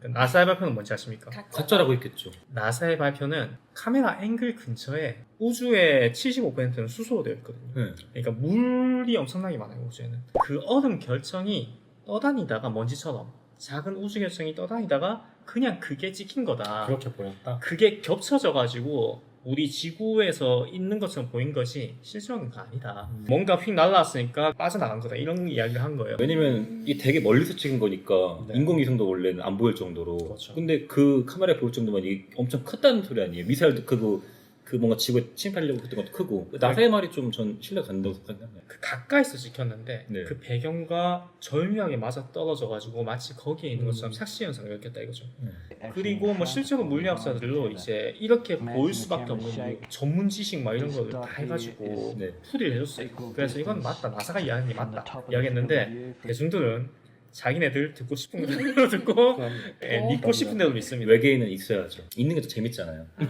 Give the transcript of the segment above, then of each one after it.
나사의 발표는 뭔지 아십니까? 가짜라고 했겠죠. 나사의 발표는 카메라 앵글 근처에 우주의 75%는 수소로 되어 있거든요. 네. 그러니까 물이 엄청나게 많아요, 우주에는. 그 얼음 결정이 떠다니다가 먼지처럼 작은 우주 결정이 떠다니다가 그냥 그게 찍힌 거다. 그렇게 보였다. 그게 겹쳐져가지고 우리 지구에서 있는 것처럼 보인 것이 실제로는 그거 아니다. 뭔가 휙 날라왔으니까 빠져나간 거다. 이런 이야기를 한 거예요. 왜냐면 이게 되게 멀리서 찍은 거니까 네. 인공위성도 원래는 안 보일 정도로. 그렇죠. 근데 그 카메라에 보일 정도면 이게 엄청 컸다는 소리 아니에요? 미사일도 크고 그 뭔가 지구에 침입하려고 했던 것도 크고. 나사의 말이 좀 전 신뢰가 간다고 생각해요. 그 가까이서 찍혔는데 네. 그 배경과 절묘하게 맞아 떨어져가지고 마치 거기에 있는 것처럼 착시 현상을 일으켰다 이거죠. 그리고 뭐 실제로 물리학자들로 이제 이렇게 보일 수밖에 없는 이유, 전문 지식 막 이런 거를 다 해가지고 네. 풀이를 해줬어요. 그래서 이건 맞다, 나사가 이야기한 게 맞다 이야기했는데 대중들은 자기네들 듣고 싶은 대로 듣고 믿고 싶은 대로 믿습니다. 외계인은 있어야죠. 있는 게 더 재밌잖아요. 네,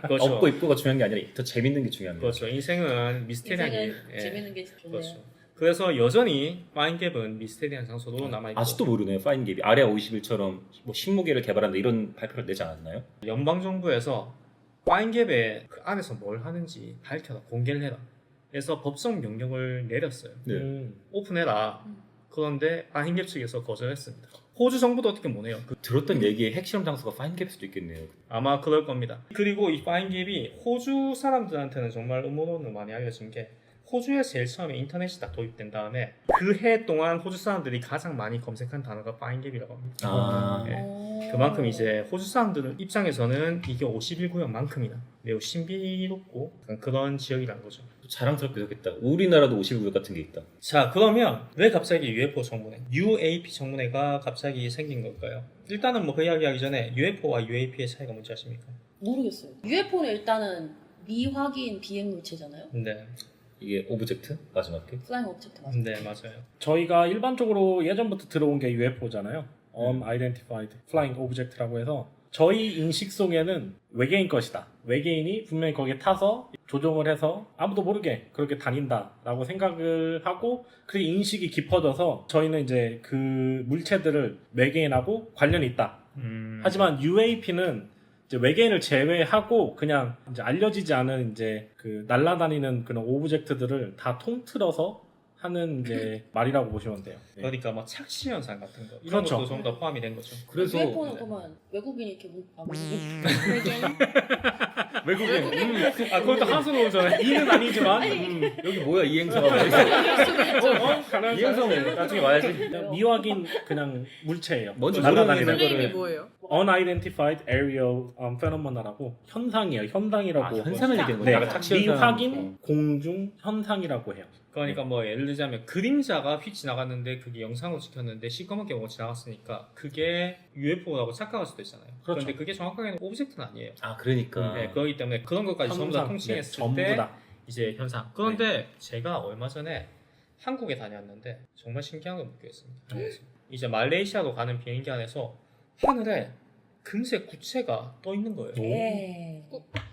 그렇죠. 없고 있고가 중요한 게 아니라 더 재밌는 게 중요한 거예요. 그렇죠. 인생은 미스테리한 게 인생은 재밌는 게 좋네요. 그렇죠. 그래서 여전히 파인갭은 미스테리한 장소로 남아있고 아직도 모르네요. 파인갭이 아레아 51처럼 뭐 식무계를 개발한다 이런 발표를 내지 않았나요? 연방정부에서 파인갭의 그 안에서 뭘 하는지 밝혀라, 공개를 해라. 그래서 법적 명령을 내렸어요. 네. 오픈해라. 그런데 파인갭 측에서 거절했습니다. 호주 정부도 어떻게 못해요. 들었던 얘기의 핵실험 장소가 파인갭일 수도 있겠네요. 아마 그럴 겁니다. 그리고 이 파인갭이 호주 사람들한테는 정말 음모론으로 많이 알려진 게 호주에 제일 처음에 인터넷이 딱 도입된 다음에 그 해 동안 호주 사람들이 가장 많이 검색한 단어가 파인갭이라고 합니다. 아. 네. 그만큼 이제 호주 사람들 입장에서는 이게 51구역만큼이나 매우 신비롭고 그런 지역이라는 거죠. 자랑스럽게 되겠다. 우리나라도 51구역 같은 게 있다. 자, 그러면 왜 갑자기 UFO 청문회, UAP 청문회가 갑자기 생긴 걸까요? 일단은 뭐 그 이야기하기 전에 UFO와 UAP의 차이가 뭔지 아십니까? 모르겠어요. UFO는 일단은 미확인 비행 물체잖아요. 네, 이게 오브젝트? 마지막 게? 플라잉 오브젝트 맞아요. 네 맞아요. 저희가 일반적으로 예전부터 들어온 게 UFO잖아요. Unidentified Flying Object라고 해서 저희 인식 속에는 외계인 것이다. 외계인이 분명히 거기에 타서 조종을 해서 아무도 모르게 그렇게 다닌다라고 생각을 하고 그 인식이 깊어져서 저희는 이제 그 물체들을 외계인하고 관련이 있다. 하지만 UAP는 이제 외계인을 제외하고 그냥 이제 알려지지 않은 이제 그 날아다니는 그런 오브젝트들을 다 통틀어서 하는 이제 말이라고 보시면 돼요. 네. 그러니까 뭐 착시 현상 같은 거 이런 그렇죠. 것도 좀 더 포함이 된 거죠. 그래서 UFO는 네. 그러면 외국인이 이렇게 외계인? 외국인 아 그것도 한손으로 오잖아요. 이는 아니지만 여기 뭐야 이 행사가 이 행사는 나중에 와야지. 미확인 그냥 물체예요. 뭔지 날아다니는 모르는 플레임이 거를 뭐예요? Unidentified Aerial Phenomena라고 현상이에요. 현상이라고. 현상을 얘기하는 네, 거야. 약간 착시 현상. 미확인 공중 현상이라고 해요. 그러니까 뭐 예를 들자면 그림자가 휙 지나갔는데 그게 영상으로 찍혔는데 시커멓게 뭐가 지나갔으니까 그게 UFO라고 착각할 수도 있잖아요. 그렇죠. 그런데 그게 정확하게는 오브젝트는 아니에요. 아 그러니까. 네, 그렇기 때문에 그런 것까지 전부 다 현상. 통칭했을 네, 전부 때 다. 이제 현상. 그런데 제가 얼마 전에 한국에 다녔는데 정말 신기한 걸 느꼈습니다. 이제 말레이시아로 가는 비행기 안에서 하늘에 금색 구체가 떠 있는 거예요. 네.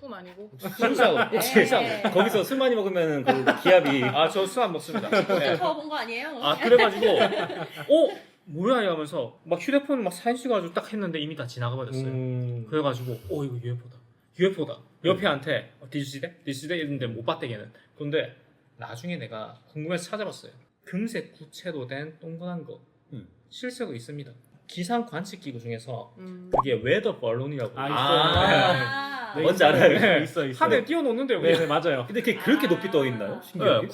꿈 아니고? 진짜로. 진짜로. 거기서 술 많이 먹으면 그 기압이 아, 저 술 안 먹습니다. 네. 처음 거 아니에요? 아, 그래가지고, 뭐야, 이러면서 막 휴대폰 막 사진 찍어가지고 딱 했는데 이미 다 지나가 버렸어요. 그래가지고, 이거 UFO다. UFO다. 옆에한테, 디지대? 디지대? 이랬는데 못 봤대, 걔는. 그런데 나중에 내가 궁금해서 찾아봤어요. 금색 구체로 된 동그란 거. 실제로 있습니다. 기상 관측기구 중에서 그게 웨더 발론이라고. 아. 뭔지 알아요. 네. 있어. 하늘에 띄워놓는데요. 네, 네, 맞아요. 근데 그게 그렇게 높이 떠 있나요? 신기하게.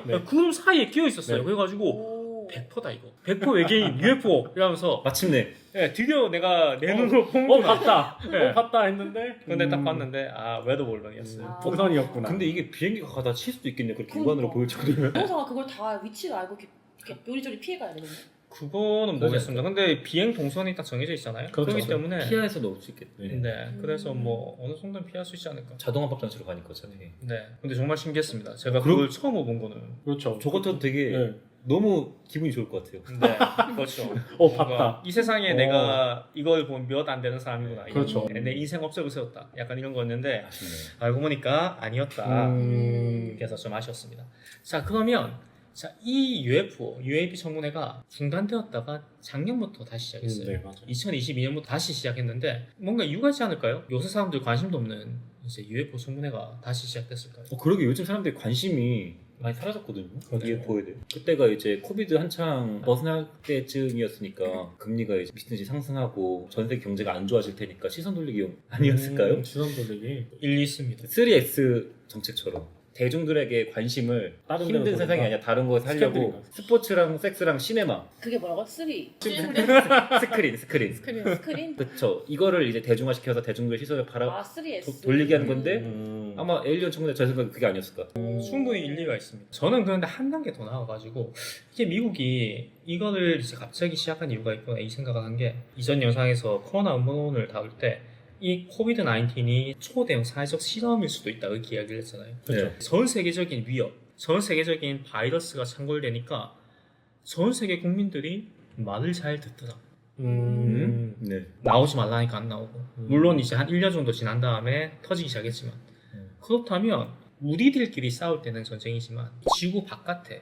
네, 구름 사이에 끼어 있었어요. 네. 그래가지고 오. 100%다 이거. 100% 외계인 UFO 이러면서 마침내 네, 드디어 내가 내 눈으로 본구나. 봤다. 네. 봤다 했는데. 근데 딱 봤는데 웨더볼런이었어요. 아. 풍선이었구나. 근데 이게 비행기가 가다 칠 수도 있겠네요. 그렇게 그러니까. 육안으로 보일 정도면. 변호사가 그걸 다 위치를 알고 이렇게 요리조리 피해가야 되거든요. 그거는 모르겠습니다. 근데 비행 동선이 딱 정해져 있잖아요. 그렇죠. 그렇기 때문에 피아에서 넣을 수 있겠네. 네, 그래서 뭐 어느 정도는 피할 수 있지 않을까. 자동 압박 장치로 가니까 어차피. 네, 근데 정말 신기했습니다. 제가 그럼- 그걸 처음 본 거는. 그렇죠. 저 같아도 되게 네. 너무 기분이 좋을 것 같아요. 네, 그렇죠. 봤다. 뭔가 이 세상에 내가 이걸 보면 몇 안 되는 사람이구나. 그렇죠. 내 인생 업적을 세웠다. 약간 이런 거였는데 아쉽네요. 알고 보니까 아니었다. 음. 그래서 좀 아쉬웠습니다. 자, 그러면 자, 이 UAP 청문회가 중단되었다가 작년부터 다시 시작했어요. 네, 맞아요. 2022년부터 다시 시작했는데 뭔가 이유가 있지 않을까요? 요새 사람들 관심도 없는 이제 UFO 청문회가 다시 시작됐을까요? 그러게 요즘 사람들이 관심이 많이 사라졌거든요. 그렇죠. UFO에 대해. 그때가 이제 코비드 한창 벗어날 때쯤이었으니까 금리가 이제 미친듯이 상승하고 전 세계 경제가 안 좋아질 테니까 시선 돌리기 아니었을까요? 시선 돌리기. 일리 있습니다. 3X 정책처럼 대중들에게 관심을 다른 힘든 데로 세상이 돌린다? 아니라 다른 거 살려고 스캔들인가? 스포츠랑 섹스랑 시네마 그게 뭐라고? 스크린. 스크린 그쵸 이거를 이제 대중화시켜서 대중들의 시선을 아 3S. 돌리게 하는 건데 음. 아마 에일리언 청문회 제 생각에 그게 아니었을까. 충분히 일리가 있습니다. 저는 그런데 한 단계 더 나아가지고 이게 미국이 이거를 이제 갑자기 시작한 이유가 있구나 이 생각을 한 게 이전 영상에서 코로나 음모론을 다룰 때 이 코비드 19이 초대형 사회적 실험일 수도 있다 이렇게 이야기를 했잖아요. 그렇죠. 전 세계적인 위협, 전 세계적인 바이러스가 창궐되니까 전 세계 국민들이 말을 잘 듣더라. 네. 나오지 말라니까 안 나오고 물론 이제 한 1년 정도 지난 다음에 터지기 시작했지만 그렇다면 우리들끼리 싸울 때는 전쟁이지만 지구 바깥에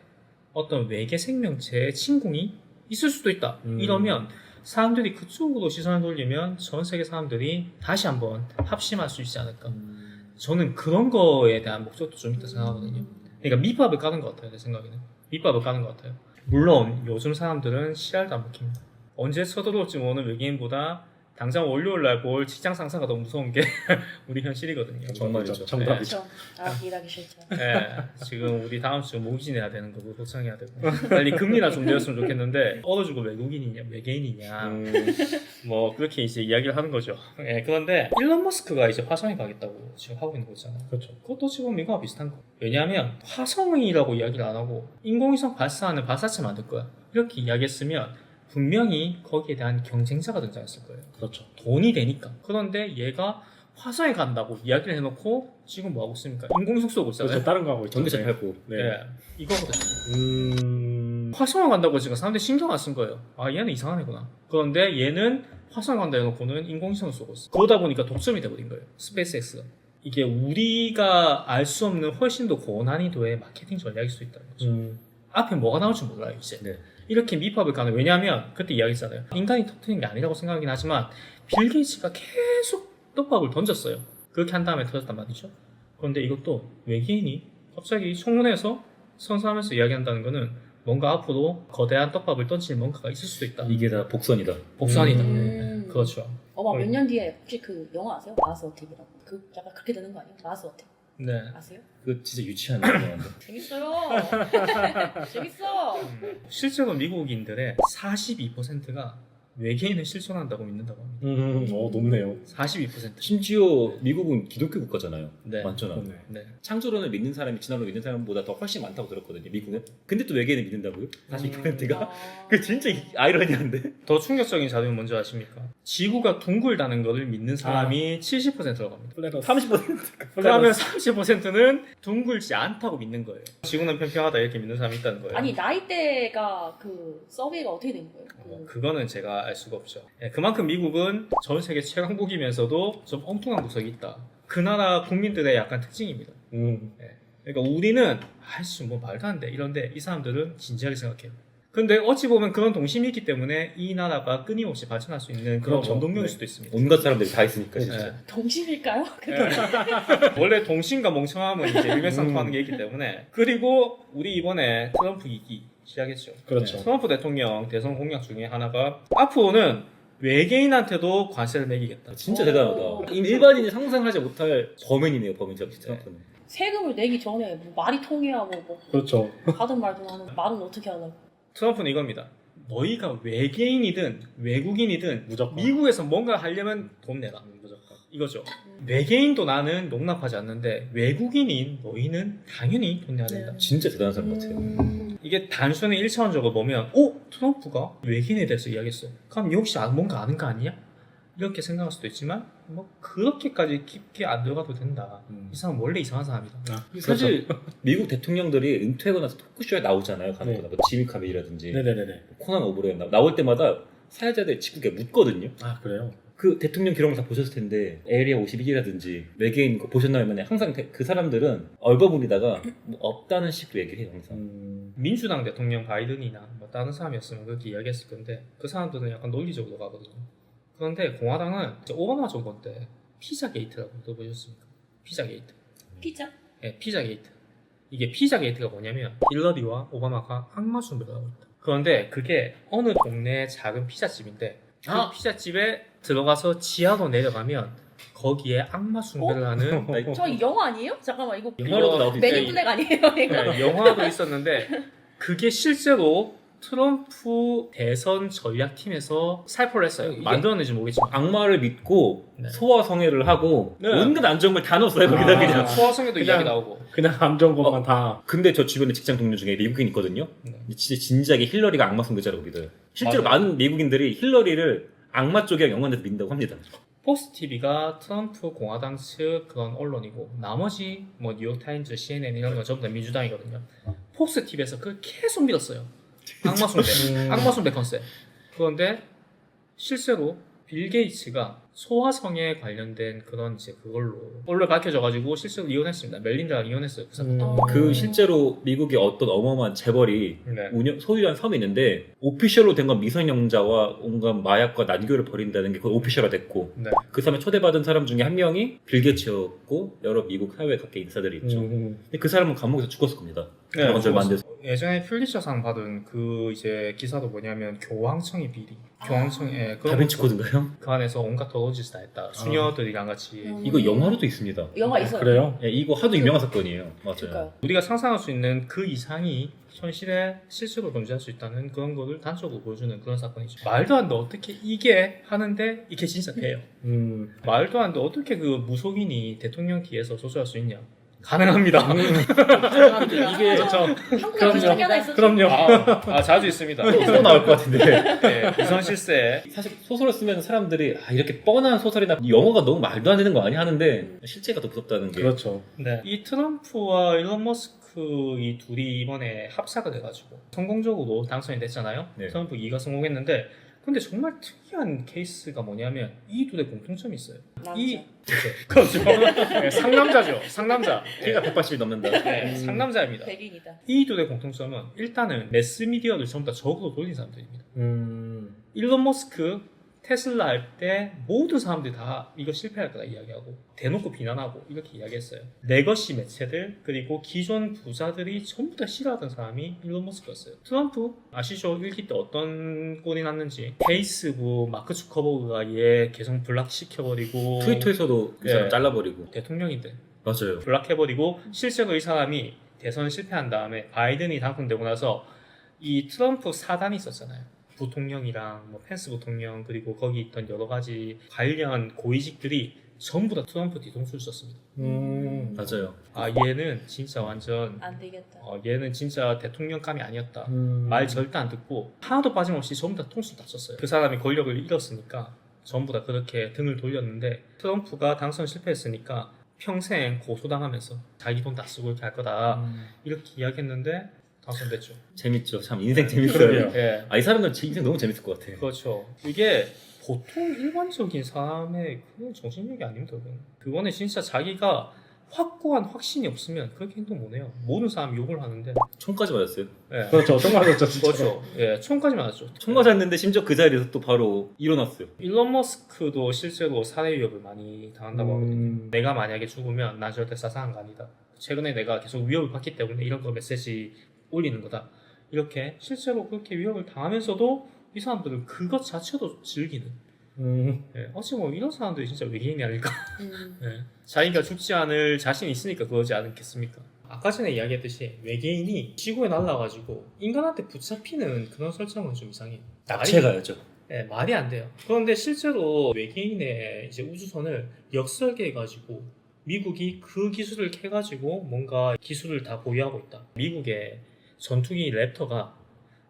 어떤 외계 생명체의 침공이 있을 수도 있다. 이러면 사람들이 그쪽으로 시선을 돌리면 전 세계 사람들이 다시 한번 합심할 수 있지 않을까. 저는 그런 거에 대한 목적도 좀 있다 생각하거든요. 그러니까 밑밥을 까는 것 같아요. 제 생각에는 밑밥을 까는 것 같아요. 물론 요즘 사람들은 씨알도 안 먹힙니다. 언제 쳐들어올지 모르는 외계인보다 당장 월요일날 볼 직장 상사가 더 무서운 게 우리 현실이거든요. 정말이죠. 정답이죠. 그렇죠. 아 일하기 싫죠. 네, 지금 우리 다음 주 모기지내야 되는 거고 도착해야 되고 빨리 금리나 좀 내렸으면 좋겠는데 얻어주고 외국인이냐 외계인이냐 뭐 그렇게 이제 이야기를 하는 거죠. 예, 그런데 일론 머스크가 이제 화성에 가겠다고 지금 하고 있는 거잖아요. 그렇죠. 그것도 지금 이거와 비슷한 거. 왜냐하면 화성이라고 이야기를 안 하고 인공위성 발사하는 발사체 만들 거야 이렇게 이야기했으면 분명히 거기에 대한 경쟁자가 등장했을 거예요. 그렇죠. 돈이 되니까. 그런데 얘가 화성에 간다고 이야기를 해놓고 지금 뭐 하고 있습니까? 인공위성 쏘고 있잖아요. 그렇죠. 다른 거 하고 있죠. 전기차 팔고. 네. 네, 이거거든요. 화성에 간다고 지금 사람들이 신경 안 쓴 거예요. 아 얘는 이상한 애구나. 그런데 얘는 화성에 간다 해놓고는 인공위성을 쏘고 있어. 그러다 보니까 독점이 돼버린 거예요. 스페이스X가. 이게 우리가 알 수 없는 훨씬 더 고난이도의 마케팅 전략일 수 있다는 거죠. 앞에 뭐가 나올지 몰라요 이제. 네. 이렇게 밑밥을 까는. 왜냐하면 그때 이야기했잖아요. 인간이 터뜨린 게 아니라고 생각하긴 하지만 빌 게이츠가 계속 떡밥을 던졌어요. 그렇게 한 다음에 터졌단 말이죠. 그런데 이것도 외계인이 갑자기 청문회에서 선서하면서 이야기한다는 거는 뭔가 앞으로 거대한 떡밥을 던질 뭔가가 있을 수도 있다. 이게 다 복선이다. 복선이다. 음. 그렇죠. 어머 몇 년 뒤에 혹시 그 영화 아세요? 마스 어택이라고. 그 약간 그렇게 되는 거 아니에요? 마스 어택. 네. 아세요? 그 진짜 유치한 영화인데. 재밌어요. 재밌어. 실제로 미국인들의 42%가 외계인을 실존한다고 믿는다고 합니다. 높네요. 42%. 심지어 미국은 기독교 국가잖아요. 네. 많잖아. 그렇네. 네. 창조론을 믿는 사람이 진화론을 믿는 사람보다 더 훨씬 많다고 들었거든요. 미국은. 근데 또 외계인을 믿는다고요? 42%가? 아. 그 진짜 아이러니한데. 더 충격적인 자료는 뭔지 아십니까? 지구가 둥글다는 것을 믿는 사람이 70%라고 합니다. 플레러스. 30%. 그러면 30%는 둥글지 않다고 믿는 거예요. 지구는 평평하다 이렇게 믿는 사람이 있다는 거예요. 아니 나이대가 그 서베이가 어떻게 된 거예요? 그거는 제가 알 수가 없죠. 예, 그만큼 미국은 전 세계 최강국이면서도 좀 엉뚱한 구석이 있다. 그 나라 국민들의 약간 특징입니다. 그러니까 우리는 아이씨 뭐 말도 안 돼 이런데 이 사람들은 진지하게 생각해요. 근데 어찌 보면 그런 동심이 있기 때문에 이 나라가 끊임없이 발전할 수 있는 그런 그렇죠. 원동력일 네. 수도 있습니다. 온갖 사람들이 다 있으니까 진짜. 예. 동심일까요? 원래 동심과 멍청함은 이제 일맥상통하는 게 있기 때문에. 그리고 우리 이번에 트럼프 2기 시작했죠. 그렇죠. 트럼프 대통령 대선 공약 중에 하나가 앞으로는 외계인한테도 관세를 매기겠다. 진짜 대단하다. 일반인이 상상하지 못할 범인이네요, 범인 진짜 트럼프는. 세금을 내기 전에 뭐 말이 통해야 뭐 그렇죠. 하든 말든 하는 말은 어떻게 하려고. 트럼프는 이겁니다. 너희가 외계인이든 외국인이든 무조건. 미국에서 뭔가 하려면 돈 내라. 무조건. 이거죠. 외계인도 나는 용납하지 않는데 외국인인 너희는 당연히 돈 내야 된다. 진짜 대단한 사람 같아요. 이게 단순히 1차원적으로 보면 트럼프가 외계인에 대해서 이야기했어. 그럼 역시 뭔가 아는 거 아니야? 이렇게 생각할 수도 있지만 뭐 그렇게까지 깊게 안 들어가도 된다. 이 사람 원래 이상한 사람이다. 사실 미국 대통령들이 은퇴하고 나서 토크쇼에 나오잖아요. 간혹 네. 뭐 지미 카멜이라든지 네네네네. 코난 오브레인 나올 때마다 사회자들 직국에 묻거든요. 아 그래요? 그 대통령 기록사 보셨을 텐데 에리아 51이라든지 외계인 거 보셨나요? 하면 항상 그 사람들은 얼버무리다가 뭐 없다는 식으로 얘기를 해요 항상. 민주당 대통령 바이든이나 뭐 다른 사람이었으면 그렇게 이야기했을 건데 그 사람들은 약간 논리적으로 가거든요. 그런데 공화당은 이제 오바마 정권 때 피자 게이트라고 들어보셨습니까? 피자 게이트. 피자? 네, 피자 게이트. 이게 피자 게이트가 뭐냐면 힐러리와 오바마가 악마 숭배를 하고 있다. 그런데 그게 어느 동네 작은 피자집인데 그 피자집에 들어가서 지하로 내려가면 거기에 악마 숭배를 하는 저 영화 아니에요? 잠깐만 이거 영화로도 나올 수 있어요. 맨인 블랙 아니에요? 이거? 네, 영화도 있었는데 그게 실제로 트럼프 대선 전략팀에서 살포를 했어요. 이게- 만들어낸지 모르겠지만 악마를 믿고 네. 소화성애를 하고 네. 온갖 안 좋은 걸 다 넣었어요 거기다 아. 그냥. 소화성에도 그냥- 이야기 나오고 그냥 안 좋은 것만 다. 근데 저 주변에 직장 동료 중에 미국인 있거든요. 네. 진짜 진지하게 힐러리가 악마 숭배자라고 믿어요. 실제로 맞아요. 많은 미국인들이 힐러리를 악마 쪽에 연관돼서 믿는다고 합니다. 폭스 TV가 트럼프 공화당 측 그런 언론이고 나머지 뭐 뉴욕타임즈, CNN 이런 건 전부 다 민주당이거든요. 폭스 TV에서 그걸 계속 믿었어요. 악마 숭배, 악마 숭배 컨셉. 그런데 실제로 빌 게이츠가 소화성에 관련된 그런 이제 그걸로 원래 밝혀져가지고 실제로 이혼했습니다. 멜린다랑 이혼했어요. 그 사람. 그 실제로 미국의 어떤 어마어마한 재벌이 네. 소유한 섬이 있는데 오피셜로 된 건 미성년자와 온갖 마약과 난교를 벌인다는 게 거의 오피셜화 됐고 네. 그 섬에 초대받은 사람 중에 한 명이 빌 게이츠였고 여러 미국 사회 각계 인사들이 있죠. 근데 그 사람은 감옥에서 죽었을 겁니다. 네, 그런 걸 만들어서. 예전에 퓰리처상 받은 그 이제 기사도 뭐냐면 교황청의 비리, 교황청에 다빈치 코드인가요? 그 안에서 온갖 더러운 짓을 다 했다. 수녀들이랑 같이. 이거 영화로도 있습니다. 영화 있어요. 그래요? 예, 이거 하도 유명한 사건이에요. 맞아요. 그러니까요. 우리가 상상할 수 있는 그 이상이 현실에 실제로 존재할 수 있다는 그런 거를 단적으로 보여주는 그런 사건이죠. 말도 안 돼 어떻게 이게 하는데 이게 진짜 돼요. 말도 안 돼 어떻게 그 무속인이 대통령 뒤에서 조절할 수 있냐. 가능합니다. 이게 그렇죠. 한국에 그런 게 하나 있었죠. 그럼요. 자주 있습니다. 또 나올 것 같은데. 네, 이선 실세. 사실 소설을 쓰면 사람들이 이렇게 뻔한 소설이나 영어가 너무 말도 안 되는 거 아니야 하는데 실제가 더 무섭다는 게. 그렇죠. 네. 이 트럼프와 일론 머스크 이 둘이 이번에 합작을 해가지고 성공적으로 당선이 됐잖아요. 네. 트럼프 2가 성공했는데 근데 정말 특이한 케이스가 뭐냐면 이 둘의 공통점이 있어요. 이 그렇죠. 네, 상남자죠. 상남자. 키가 180이 넘는다. 네, 상남자입니다. 백인이다. 이 둘의 공통점은 일단은 매스미디어를 전부 다 적으로 돌린 사람들입니다. 일론 머스크 테슬라 할 때 모든 사람들이 다 이거 실패할 거다 이야기하고 대놓고 비난하고 이렇게 이야기했어요. 레거시 매체들 그리고 기존 부자들이 전부 다 싫어하던 사람이 일론 머스크였어요. 트럼프 아시죠? 1기 때 어떤 꼴이 났는지 페이스북 마크 주커버그가 얘 계속 블락시켜버리고 트위터에서도 그 사람 네. 잘라버리고. 대통령인데 맞아요. 블락해버리고 실제로 이 사람이 대선 실패한 다음에 바이든이 당선되고 나서 이 트럼프 사단이 있었잖아요. 부통령이랑 뭐 펜스 부통령 그리고 거기 있던 여러 가지 관련 고위직들이 전부 다 트럼프 뒤통수를 썼습니다. 맞아요. 얘는 진짜 완전 안 되겠다. 얘는 진짜 대통령감이 아니었다. 말 절대 안 듣고 하나도 빠짐없이 전부 다 통수 다 썼어요. 그 사람이 권력을 잃었으니까 전부 다 그렇게 등을 돌렸는데 트럼프가 당선 실패했으니까 평생 고소당하면서 자기 돈 다 쓰고 이렇게 할 거다 이렇게 이야기했는데 당선됐죠. 재밌죠. 참 인생 재밌어요. 예. 이 사람은 제 인생 너무 재밌을 것 같아. 그렇죠. 이게 보통 일반적인 사람의 그런 정신력이 아닙니다. 그거는 진짜 자기가 확고한 확신이 없으면 그렇게 행동 못 해요. 모든 사람 욕을 하는데. 총까지 맞았어요. 예. 그렇죠. 총 맞았죠, 진짜. 그렇죠. 예, 총까지 맞았죠. 총 맞았는데 심지어 그 자리에서 또 바로 일어났어요. 일론 머스크도 실제로 살해 위협을 많이 당한다고 하거든요. 내가 만약에 죽으면 난 절대 사상한 거 아니다. 최근에 내가 계속 위협을 받기 때문에 이런 거 메시지 올리는 거다. 이렇게 실제로 그렇게 위협을 당하면서도 이 사람들은 그것 자체도 즐기는. 예, 어찌 보면 이런 사람들이 진짜 외계인이 아닐까. 예, 자기가 죽지 않을 자신이 있으니까 그러지 않겠습니까? 아까 전에 이야기했듯이 외계인이 지구에 날라가지고 인간한테 붙잡히는 그런 설정은 좀 이상해요. 납치해가야죠. 네, 말이 안 돼요. 그런데 실제로 외계인의 이제 우주선을 역설계해가지고 미국이 그 기술을 캐가지고 뭔가 기술을 다 보유하고 있다. 미국의 전투기 랩터가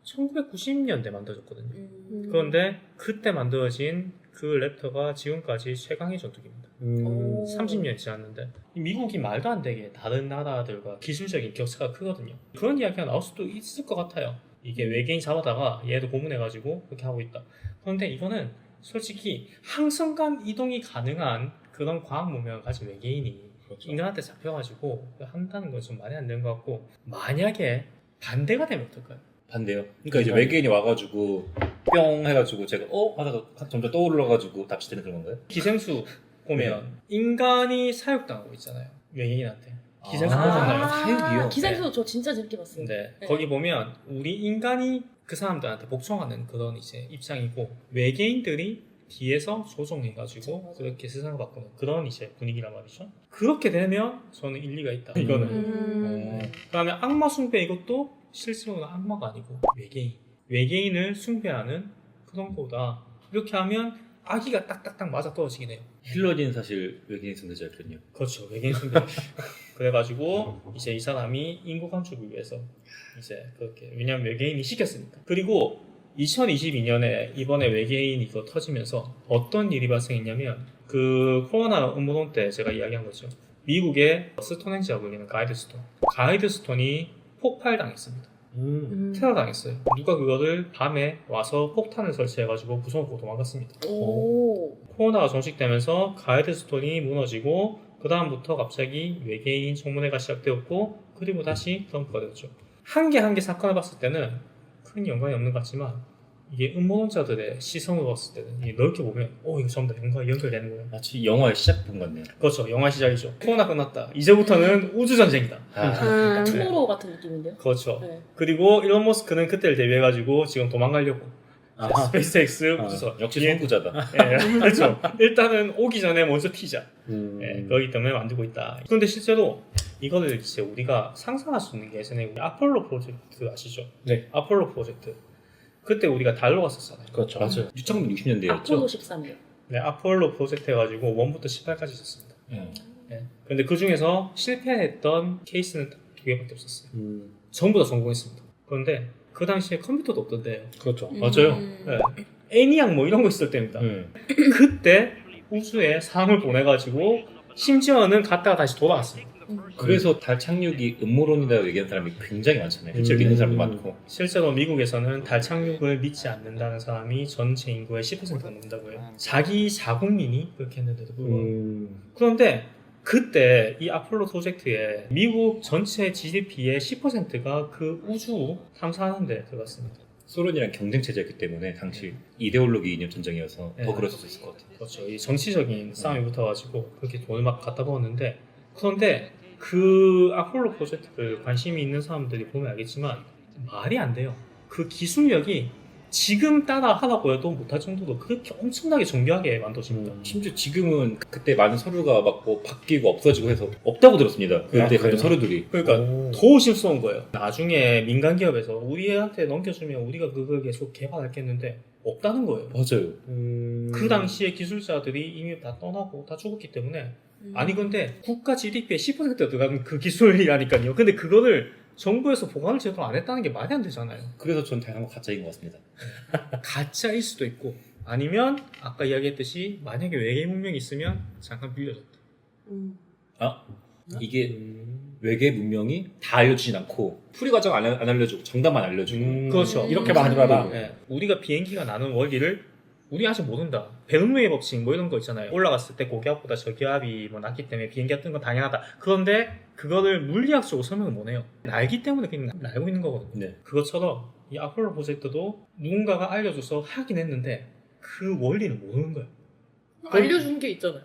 1990년대 만들어졌거든요. 그런데 그때 만들어진 그 랩터가 지금까지 최강의 전투기입니다. 30년 지났는데 미국이 말도 안 되게 다른 나라들과 기술적인 격차가 크거든요. 그런 이야기가 나올 수도 있을 것 같아요. 이게 외계인 잡아다가 얘도 고문해가지고 그렇게 하고 있다. 그런데 이거는 솔직히 항성간 이동이 가능한 그런 과학 문명을 가진 외계인이 그렇죠. 인간한테 잡혀가지고 한다는 건 좀 말이 안 되는 것 같고, 만약에 반대가 되면 어떨까요? 반대요. 그러니까 이제 외계인이 와가지고 뿅 해가지고 제가 하다가 점점 떠올라가지고 납치되는 그런 건가요? 기생수 보면 인간이 사육당하고 있잖아요, 외계인한테. 기생수 아, 보셨나요? 사육이요? 기생수 저 진짜 재밌게 봤어요. 네. 네. 거기 보면 우리 인간이 그 사람들한테 복종하는 그런 이제 입장이고, 외계인들이 뒤에서 조종해가지고 맞아. 그렇게 세상을 바꾸는 그런 이제 분위기란 말이죠. 그렇게 되면 저는 일리가 있다. 이거는. 그다음에 악마 숭배, 이것도 실제로는 악마가 아니고 외계인을 숭배하는 그런 거다. 이렇게 하면 아기가 딱딱딱 맞아 떨어지긴 해요. 힐러진 사실 외계인 상대자였거든요. 그렇죠, 외계인 숭배. 그래가지고 이제 이 사람이 인구 감축을 위해서 이제 그렇게, 왜냐면 외계인이 시켰으니까. 그리고 2022년에 이번에 외계인이 이거 터지면서 어떤 일이 발생했냐면, 그 코로나 음모론 때 제가 이야기한 거죠. 미국의 스톤헨지라고 불리는 가이드스톤이 폭발당했습니다. 테러 당했어요. 누가 그거를 밤에 와서 폭탄을 설치해가지고 부숴놓고 도망갔습니다. 오. 코로나가 종식되면서 가이드스톤이 무너지고, 그 다음부터 갑자기 외계인 청문회가 시작되었고, 그리고 다시 트럼프가 되었죠. 한 개 한 개 사건을 봤을 때는 큰 연관이 없는 것 같지만, 이게 음모론자들의 시선으로 봤을 때는 이게 넓게 보면 이거 전부 다 연결되는 거예요. 마치 영화의 시작 본 같네요. 그렇죠, 영화 시작이죠. 코로나 끝났다, 이제부터는 우주전쟁이다. 투모로우 같은 느낌인데요? 그렇죠. 네. 그리고 일론 머스크는 그때를 대비해가지고 지금 도망가려고 스페이스X 우주선. 역시 예. 선구자다. 예, 그렇죠. 일단은 오기 전에 먼저 튀자. 음. 예, 그렇기 때문에 만들고 있다. 그런데 실제로 이거를 이제 우리가 상상할 수 있는 게, 예전에 우리 아폴로 프로젝트 아시죠? 네. 아폴로 프로젝트. 그때 우리가 달로 갔었잖아요. 그렇죠. 맞아요. 1960년대였죠. 아폴로 13이요. 네, 아폴로 프로젝트 해가지고 1부터 18까지 있었습니다. 예. 근데 그 중에서 실패했던 케이스는 딱 2개밖에 없었어요. 전부 다 성공했습니다. 그런데 그 당시에 컴퓨터도 없던데, 그렇죠. 맞아요. 네. 애니악 뭐 이런 거 있을 때입니다. 그때 우주에 사람을 보내가지고 심지어는 갔다가 다시 돌아왔습니다. 그래서 달 착륙이 음모론이라고 얘기하는 사람이 굉장히 많잖아요. 실제로 믿는 사람도 많고. 실제로 미국에서는 달 착륙을 믿지 않는다는 사람이 전체 인구의 10%가 넘는다고 해요. 자기 자국민이 그렇게 했는데도 불구하고. 그런데 그때 이 아폴로 프로젝트에 미국 전체 GDP의 10%가 그 우주 탐사하는 데 들어갔습니다. 소련이랑 경쟁 체제였기 때문에 당시 이데올로기 이념 전쟁이어서 네. 더 그럴 수 있을 것 같아요. 그렇죠. 이 정치적인 싸움이 붙어가지고 그렇게 돈을 막 갖다 부었는데, 그런데 그 아폴로 프로젝트를 관심이 있는 사람들이 보면 알겠지만 말이 안 돼요. 그 기술력이 지금 따라 하라고 해도 못할 정도로 그렇게 엄청나게 정교하게 만들어집니다. 심지어 지금은 그때 많은 서류가 막 뭐 바뀌고 없어지고 해서 없다고 들었습니다. 그때 그래요? 가진 서류들이. 그러니까 더 심스러운 거예요. 나중에 민간 기업에서 우리한테 넘겨주면 우리가 그걸 계속 개발했겠는데 없다는 거예요. 맞아요. 그 당시에 기술자들이 이미 다 떠나고 다 죽었기 때문에. 아니 근데 국가 GDP의 10%가 들어가는 그 기술이라니까요. 근데 그거를 정부에서 보관을 제대로 안 했다는 게 말이 안 되잖아요. 그래서 전 다양한 가짜인 것 같습니다. 가짜일 수도 있고, 아니면 아까 이야기했듯이 만약에 외계인 문명이 있으면 잠깐 빌려줬다. 이게 외계 문명이 다 알려주진 않고 풀이 과정 안 알려주고 정답만 알려주고. 그렇죠. 이렇게 만들어라. 네. 우리가 비행기가 나는 원리를 우리 아직 모른다. 베르누의 법칙 뭐 이런 거 있잖아요. 올라갔을 때 고기압보다 저기압이 뭐 낮기 때문에 비행기가 뜬 건 당연하다. 그런데 그거를 물리학적으로 설명을 못 해요. 알기 때문에 그냥 알고 있는 거거든요. 네. 그것처럼 이 아폴로 프로젝트도 누군가가 알려줘서 하긴 했는데 그 원리는 모르는 거예요. 알려준 게 있잖아요.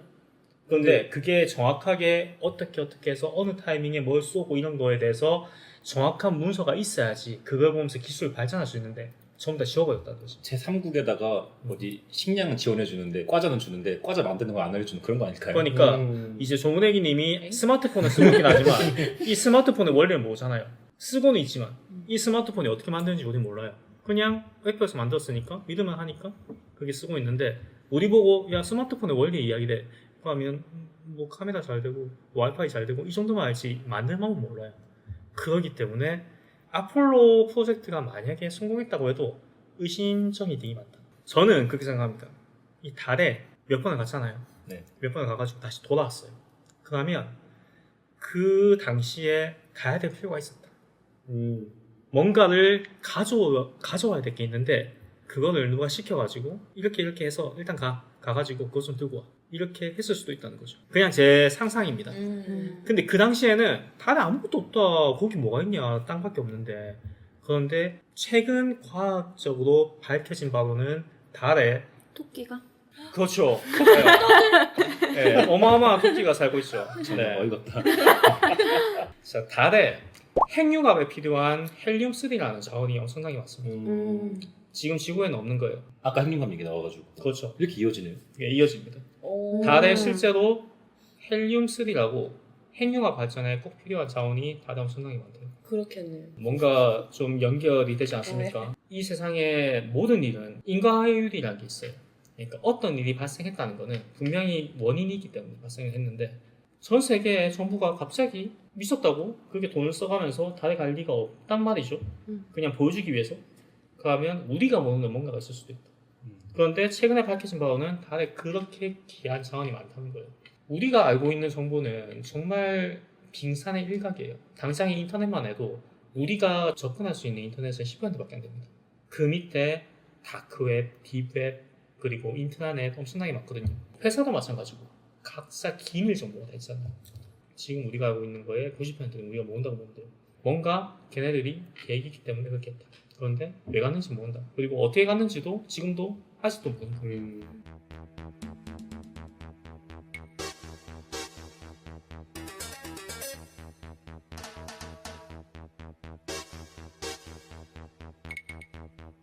그런데 그게 정확하게 어떻게 해서 어느 타이밍에 뭘 쏘고 이런 거에 대해서 정확한 문서가 있어야지 그걸 보면서 기술 발전할 수 있는데 전부 다 지워버렸다는 거지. 제 3국에다가 어디 식량은 지원해 주는데 과자는 주는데 과자 만드는 거 안 알려주는 그런 거 아닐까요? 그러니까 이제 조문혜기 님이 스마트폰을 쓰고 있긴 하지만 이 스마트폰의 원리는 모르잖아요. 쓰고는 있지만 이 스마트폰이 어떻게 만드는지 우리 몰라요. 그냥 애플에서 만들었으니까 믿으면 하니까 그게 쓰고 있는데, 우리 보고 야 스마트폰의 원리 이야기래 그러면 뭐 카메라 잘 되고 와이파이 잘 되고 이 정도만 알지 만들 방법 몰라요. 그렇기 때문에 아폴로 프로젝트가 만약에 성공했다고 해도 의심점이 되게 많다. 저는 그렇게 생각합니다. 이 달에 몇 번을 갔잖아요. 네. 몇 번을 가가지고 다시 돌아왔어요. 그러면 그 당시에 가야 될 필요가 있었다. 뭔가를 가져와야 될 게 있는데 그거를 누가 시켜가지고 이렇게 해서 일단 가가지고 그것 좀 들고 와. 이렇게 했을 수도 있다는 거죠. 그냥 제 상상입니다. 근데 그 당시에는 달에 아무것도 없다. 거기 뭐가 있냐. 땅밖에 없는데. 그런데 최근 과학적으로 밝혀진 바로는 달에 토끼가? 그렇죠. 네. 네, 어마어마한 토끼가 살고 있죠. 네. 어이가 없다. 자, 달에 핵융합에 필요한 헬륨-3라는 자원이 엄청나게 많습니다. 지금 지구에는 없는 거예요. 아까 핵융합 얘기 나와가지고 그렇죠. 이렇게 이어지네요. 이게 이어집니다. 오. 달에 실제로 헬륨-3라고 핵융합 발전에 꼭 필요한 자원이 달에 엄청나게 많대요. 그렇겠네요. 뭔가 좀 연결이 되지 않습니까? 이 세상의 모든 일은 인과율이라는 게 있어요. 그러니까 어떤 일이 발생했다는 거는 분명히 원인이 있기 때문에 발생을 했는데 전 세계 정부가 갑자기 미쳤다고 그렇게 돈을 써가면서 달에 갈 리가 없단 말이죠. 그냥 보여주기 위해서. 그러면 우리가 모르는 뭔가가 있을 수도 있다. 그런데 최근에 밝혀진 바로는 달에 그렇게 귀한 자원이 많다는 거예요. 우리가 알고 있는 정보는 정말 빙산의 일각이에요. 당장 인터넷만 해도 우리가 접근할 수 있는 인터넷은 10%밖에 안 됩니다. 그 밑에 다크웹, 딥웹, 그리고 인트라넷 엄청나게 많거든요. 회사도 마찬가지고 각자 기밀 정보가 다 있잖아요. 지금 우리가 알고 있는 거에 90%는 우리가 모른다고 보면 돼요. 뭔가 걔네들이 계획이 있기 때문에 그렇게 했다. 그런데 왜 갔는지 모른다. 그리고 어떻게 갔는지도 지금도 아직도 모른다.